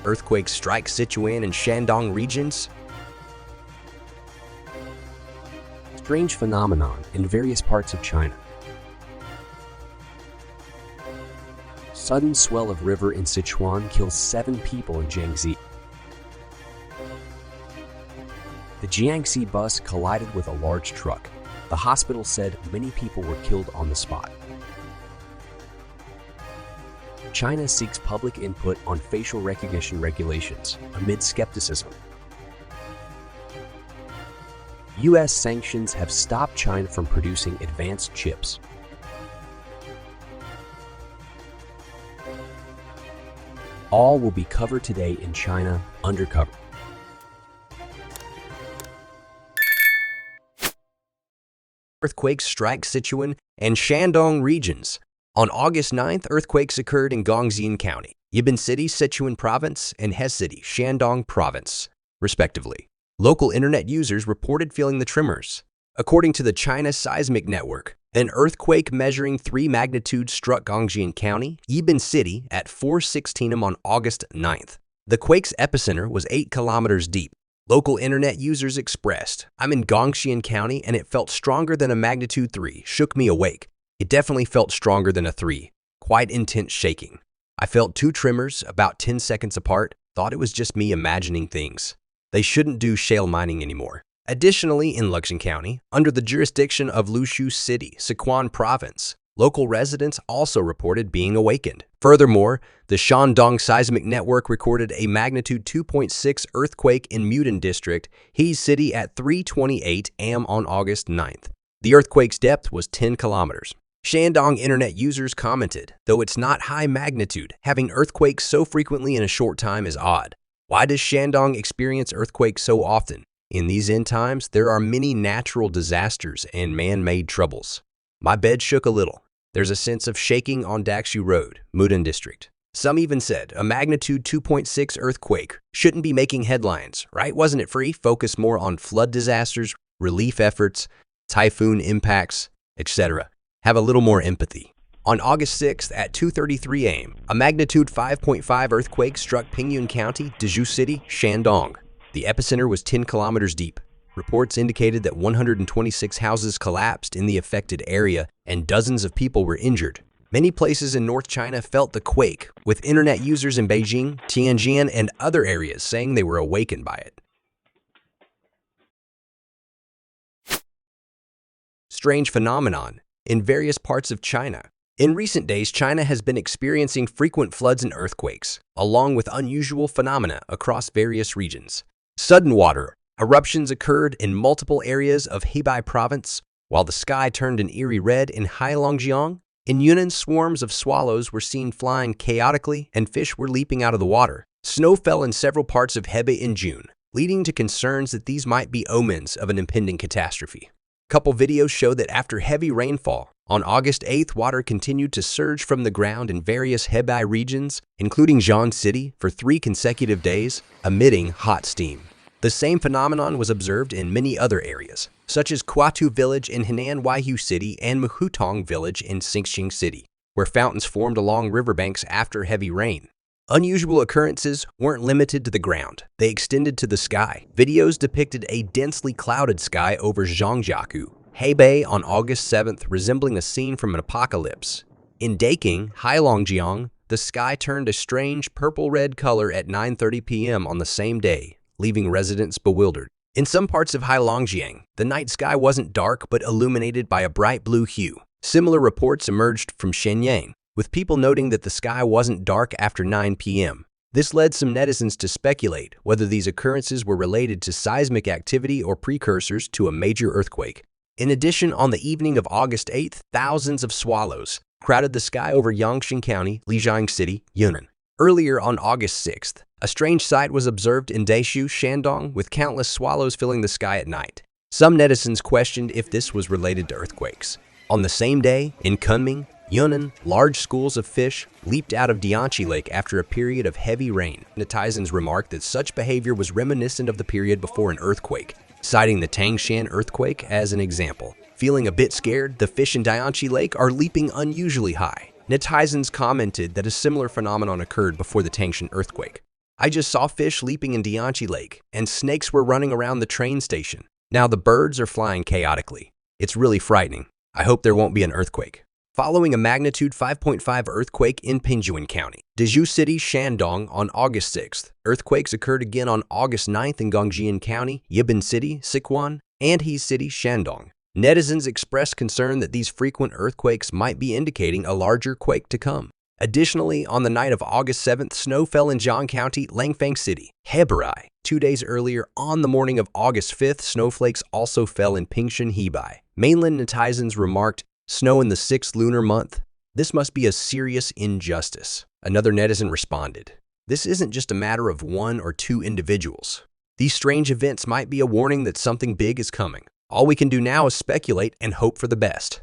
Earthquakes strike Sichuan and Shandong regions. Strange phenomenon in various parts of China. Sudden swell of river in Sichuan kills 7 people in Jiangxi. The Jiangxi bus collided with a large truck. The hospital said many people were killed on the spot. China seeks public input on facial recognition regulations amid skepticism. US sanctions have stopped China from producing advanced chips. All will be covered today in China Undercover. Earthquakes strike Sichuan and Shandong regions. On August 9th, earthquakes occurred in Jiangxi County, Yibin City, Sichuan Province, and He City, Shandong Province, respectively. Local internet users reported feeling the tremors. According to the China Seismic Network, an earthquake measuring 3 magnitude struck Jiangxi County, Yibin City, at 4:16 am on August 9th. The quake's epicenter was 8 kilometers deep. Local internet users expressed, "I'm in Jiangxi County and it felt stronger than a magnitude 3, shook me awake. It definitely felt stronger than a 3, quite intense shaking. I felt 2 tremors about 10 seconds apart, thought it was just me imagining things. They shouldn't do shale mining anymore." Additionally, in Luxian County, under the jurisdiction of Lushu City, Sichuan Province, local residents also reported being awakened. Furthermore, the Shandong Seismic Network recorded a magnitude 2.6 earthquake in Mudan District, He City at 3:28 am on August 9th. The earthquake's depth was 10 kilometers. Shandong internet users commented, "Though it's not high magnitude, having earthquakes so frequently in a short time is odd. Why does Shandong experience earthquakes so often? In these end times, there are many natural disasters and man-made troubles. My bed shook a little. There's a sense of shaking on Daxu Road, Mudan District." Some even said, "A magnitude 2.6 earthquake shouldn't be making headlines, right? Wasn't it free? Focus more on flood disasters, relief efforts, typhoon impacts, etc. Have a little more empathy." On August 6th at 2:33 am, a magnitude 5.5 earthquake struck Pingyuan County, Dezhou City, Shandong. The epicenter was 10 kilometers deep. Reports indicated that 126 houses collapsed in the affected area and dozens of people were injured. Many places in North China felt the quake, with internet users in Beijing, Tianjin, and other areas saying they were awakened by it. Strange phenomenon in various parts of China. In recent days, China has been experiencing frequent floods and earthquakes, along with unusual phenomena across various regions. Sudden water eruptions occurred in multiple areas of Hebei Province, while the sky turned an eerie red in Heilongjiang. In Yunnan, swarms of swallows were seen flying chaotically and fish were leaping out of the water. Snow fell in several parts of Hebei in June, leading to concerns that these might be omens of an impending catastrophe. Couple videos show that after heavy rainfall, on August 8th, water continued to surge from the ground in various Hebei regions, including Jiangxi City, for 3 consecutive days, emitting hot steam. The same phenomenon was observed in many other areas, such as Kuatu Village in Henan Waihu City and Muhutong Village in Xinxiang City, where fountains formed along riverbanks after heavy rain. Unusual occurrences weren't limited to the ground. They extended to the sky. Videos depicted a densely clouded sky over Zhangjiakou, Hebei on August 7th, resembling a scene from an apocalypse. In Daking, Heilongjiang, the sky turned a strange purple-red color at 9:30 p.m. on the same day, leaving residents bewildered. In some parts of Heilongjiang, the night sky wasn't dark but illuminated by a bright blue hue. Similar reports emerged from Shenyang, with people noting that the sky wasn't dark after 9 p.m. This led some netizens to speculate whether these occurrences were related to seismic activity or precursors to a major earthquake. In addition, on the evening of August 8th, thousands of swallows crowded the sky over Jiangxi County, Lijiang City, Yunnan. Earlier on August 6th, a strange sight was observed in Daishu, Shandong, with countless swallows filling the sky at night. Some netizens questioned if this was related to earthquakes. On the same day, in Kunming, Yunnan, large schools of fish leaped out of Jiangxi Lake after a period of heavy rain. Netizens remarked that such behavior was reminiscent of the period before an earthquake, citing the Tangshan earthquake as an example. Feeling a bit scared, the fish in Jiangxi Lake are leaping unusually high. Netizens commented that a similar phenomenon occurred before the Tangshan earthquake. I just saw fish leaping in Jiangxi Lake, and snakes were running around the train station. Now the birds are flying chaotically. It's really frightening. I hope there won't be an earthquake. Following a magnitude 5.5 earthquake in Sichuan County, Dezhou City, Shandong on August 6th. Earthquakes occurred again on August 9th in Jiangxi County, Yibin City, Sichuan, and He City, Shandong. Netizens expressed concern that these frequent earthquakes might be indicating a larger quake to come. Additionally, on the night of August 7th, snow fell in Jiangxi County, Langfang City, Hebei. 2 days earlier, on the morning of August 5th, snowflakes also fell in Pingshan, Hebei. Mainland netizens remarked, "Snow in the 6th lunar month? This must be a serious injustice." Another netizen responded, "This isn't just a matter of one or two individuals. These strange events might be a warning that something big is coming. All we can do now is speculate and hope for the best."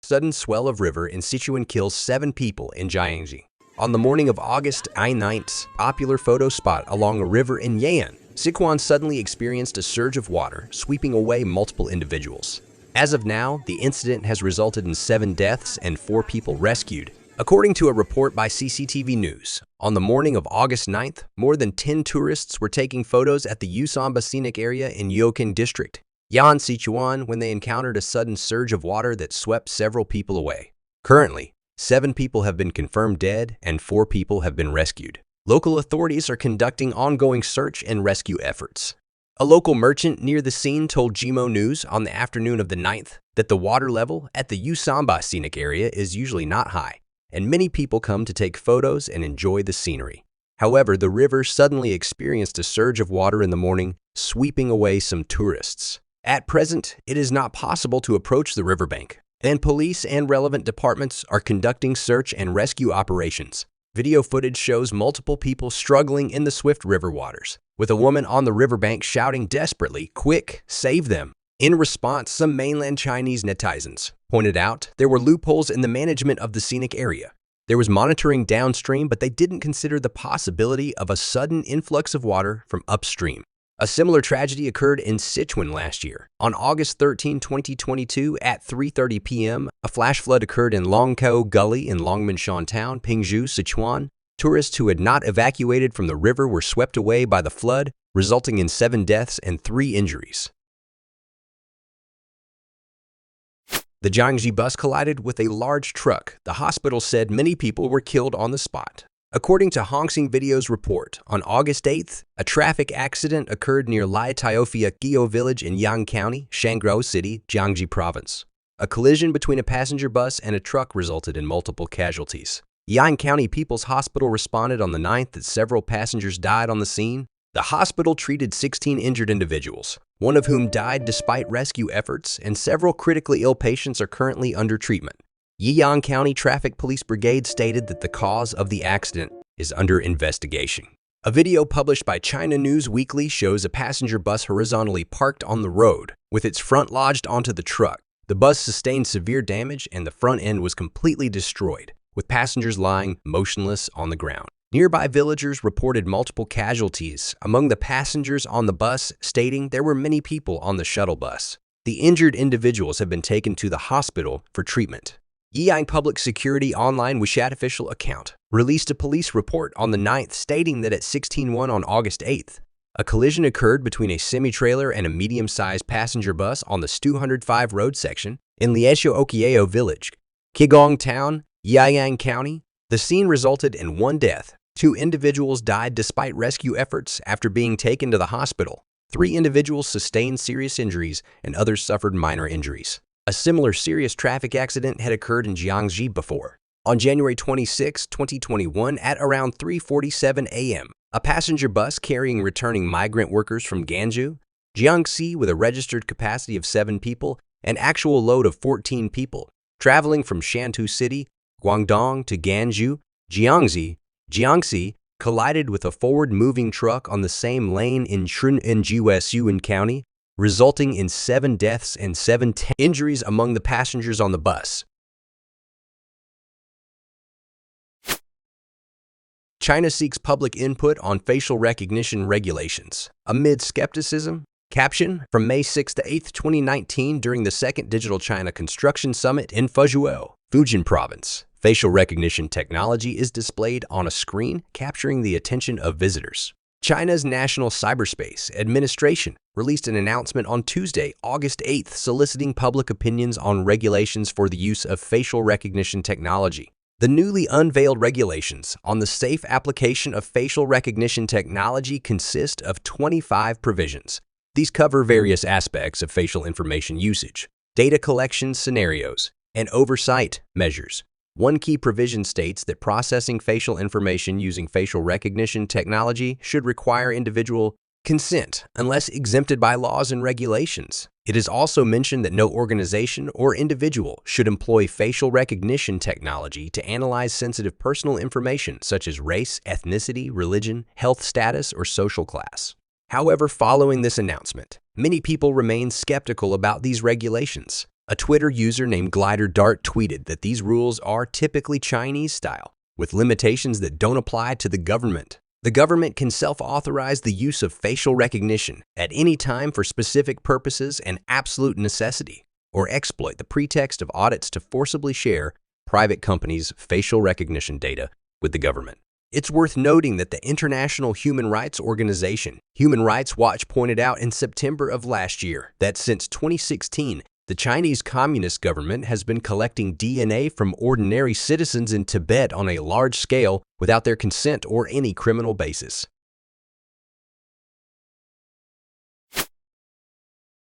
Sudden swell of river in Sichuan kills 7 people in Jiangxi. On the morning of August 9th, popular photo spot along a river in Yan, Sichuan suddenly experienced a surge of water, sweeping away multiple individuals. As of now, the incident has resulted in 7 deaths and 4 people rescued. According to a report by CCTV News, on the morning of August 9th, more than 10 tourists were taking photos at the Yusamba Scenic Area in Yokin District, Yan, Sichuan, when they encountered a sudden surge of water that swept several people away. Currently, 7 people have been confirmed dead and 4 people have been rescued. Local authorities are conducting ongoing search and rescue efforts. A local merchant near the scene told Jimo News on the afternoon of the 9th that the water level at the Yusamba Scenic Area is usually not high, and many people come to take photos and enjoy the scenery. However, the river suddenly experienced a surge of water in the morning, sweeping away some tourists. At present, it is not possible to approach the riverbank, and police and relevant departments are conducting search and rescue operations. Video footage shows multiple people struggling in the swift river waters, with a woman on the riverbank shouting desperately, "Quick, save them!" In response, some mainland Chinese netizens pointed out there were loopholes in the management of the scenic area. There was monitoring downstream, but they didn't consider the possibility of a sudden influx of water from upstream. A similar tragedy occurred in Sichuan last year. On August 13, 2022, at 3:30 p.m., a flash flood occurred in Longkou Gully in Longminshan Town, Pingzhou, Sichuan. Tourists who had not evacuated from the river were swept away by the flood, resulting in 7 deaths and 3 injuries. The Jiangxi bus collided with a large truck. The hospital said many people were killed on the spot. According to Hongxing Video's report, on August 8th, a traffic accident occurred near Lai Taofia Gio village in Yang County, Shangrao City, Jiangxi Province. A collision between a passenger bus and a truck resulted in multiple casualties. Yang County People's Hospital responded on the 9th that several passengers died on the scene. The hospital treated 16 injured individuals, one of whom died despite rescue efforts, and several critically ill patients are currently under treatment. Yiyang County Traffic Police Brigade stated that the cause of the accident is under investigation. A video published by China News Weekly shows a passenger bus horizontally parked on the road, with its front lodged onto the truck. The bus sustained severe damage and the front end was completely destroyed, with passengers lying motionless on the ground. Nearby villagers reported multiple casualties among the passengers on the bus, stating there were many people on the shuttle bus. The injured individuals have been taken to the hospital for treatment. Yiyang Public Security Online WeChat official account released a police report on the 9th stating that at 16:01 on August 8th, a collision occurred between a semi-trailer and a medium-sized passenger bus on the 205 road section in Liesho Okieo village, Qigong Town, Yiyang County. The scene resulted in 1 death. 2 individuals died despite rescue efforts after being taken to the hospital. 3 individuals sustained serious injuries and others suffered minor injuries. A similar serious traffic accident had occurred in Jiangxi before. On January 26, 2021, at around 3:47 a.m., a passenger bus carrying returning migrant workers from Ganzhou, Jiangxi, with a registered capacity of 7 people and actual load of 14 people, traveling from Shantou City, Guangdong to Ganzhou, Jiangxi, collided with a forward-moving truck on the same lane in Sichuan County, resulting in 7 deaths and 7 injuries among the passengers on the bus. China seeks public input on facial recognition regulations. Amid skepticism, Caption from May 6 to 8, 2019 during the Second Digital China Construction Summit in Fujian, Fujian Province. Facial recognition technology is displayed on a screen, capturing the attention of visitors. China's National Cyberspace Administration released an announcement on Tuesday, August 8th, soliciting public opinions on regulations for the use of facial recognition technology. The newly unveiled regulations on the safe application of facial recognition technology consist of 25 provisions. These cover various aspects of facial information usage, data collection scenarios, and oversight measures. One key provision states that processing facial information using facial recognition technology should require individual consent unless exempted by laws and regulations. It is also mentioned that no organization or individual should employ facial recognition technology to analyze sensitive personal information such as race, ethnicity, religion, health status, or social class. However, following this announcement, many people remain skeptical about these regulations. A Twitter user named Glider Dart tweeted that these rules are typically Chinese style, with limitations that don't apply to the government. The government can self-authorize the use of facial recognition at any time for specific purposes and absolute necessity, or exploit the pretext of audits to forcibly share private companies' facial recognition data with the government. It's worth noting that the international human rights organization, Human Rights Watch, pointed out in September of last year that since 2016, the Chinese Communist government has been collecting DNA from ordinary citizens in Tibet on a large scale without their consent or any criminal basis.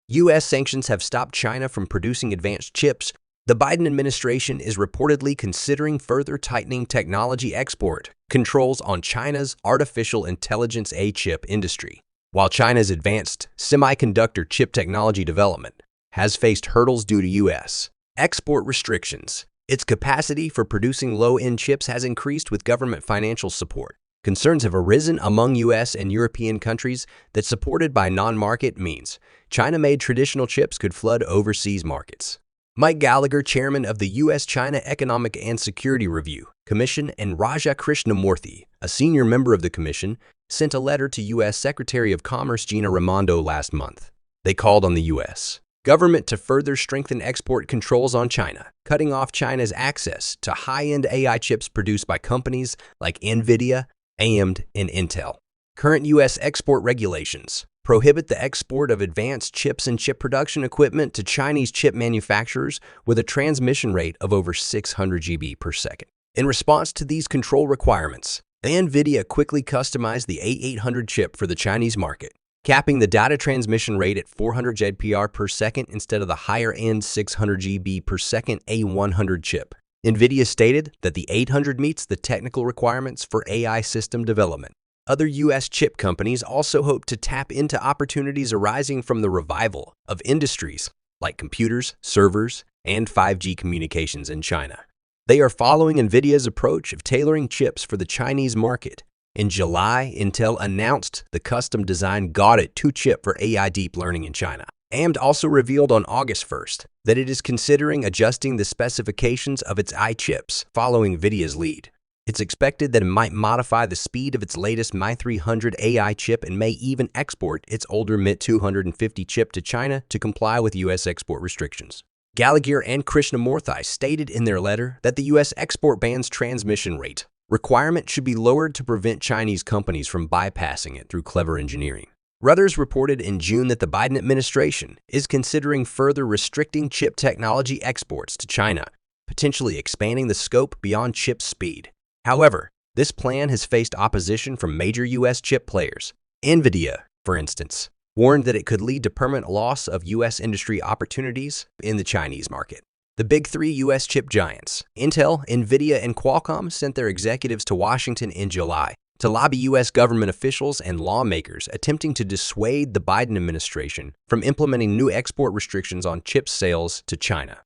US sanctions have stopped China from producing advanced chips. The Biden administration is reportedly considering further tightening technology export controls on China's artificial intelligence chip industry, while China's advanced semiconductor chip technology development has faced hurdles due to U.S. export restrictions. Its capacity for producing low-end chips has increased with government financial support. Concerns have arisen among U.S. and European countries that, supported by non-market means, China-made traditional chips could flood overseas markets. Mike Gallagher, chairman of the U.S.-China Economic and Security Review Commission, and Raja Krishnamurthy, a senior member of the commission, sent a letter to U.S. Secretary of Commerce Gina Raimondo last month. They called on the U.S. government to further strengthen export controls on China, cutting off China's access to high-end AI chips produced by companies like NVIDIA, AMD, and Intel. Current U.S. export regulations prohibit the export of advanced chips and chip production equipment to Chinese chip manufacturers with a transmission rate of over 600 GB per second. In response to these control requirements, NVIDIA quickly customized the A800 chip for the Chinese market, capping the data transmission rate at 400 GPR per second instead of the higher-end 600 GB per second A100 chip. NVIDIA stated that the 800 meets the technical requirements for AI system development. Other U.S. chip companies also hope to tap into opportunities arising from the revival of industries like computers, servers, and 5G communications in China. They are following NVIDIA's approach of tailoring chips for the Chinese market. In July, Intel announced the custom-designed Gaudi 2 chip for AI deep learning in China. AMD also revealed on August 1st that it is considering adjusting the specifications of its chips following NVIDIA's lead. It's expected that it might modify the speed of its latest Mi300 AI chip and may even export its older MIT250 chip to China to comply with U.S. export restrictions. Gallagher and Krishnamurthy stated in their letter that the U.S. export ban's transmission rate requirement should be lowered to prevent Chinese companies from bypassing it through clever engineering. Reuters reported in June that the Biden administration is considering further restricting chip technology exports to China, potentially expanding the scope beyond chip speed. However, this plan has faced opposition from major U.S. chip players. NVIDIA, for instance, warned that it could lead to permanent loss of U.S. industry opportunities in the Chinese market. The big three U.S. chip giants, Intel, NVIDIA, and Qualcomm, sent their executives to Washington in July to lobby U.S. government officials and lawmakers attempting to dissuade the Biden administration from implementing new export restrictions on chip sales to China.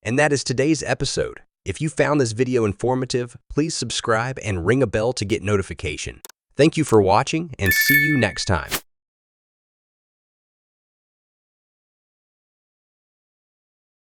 And that is today's episode. If you found this video informative, please subscribe and ring a bell to get notification. Thank you for watching and see you next time.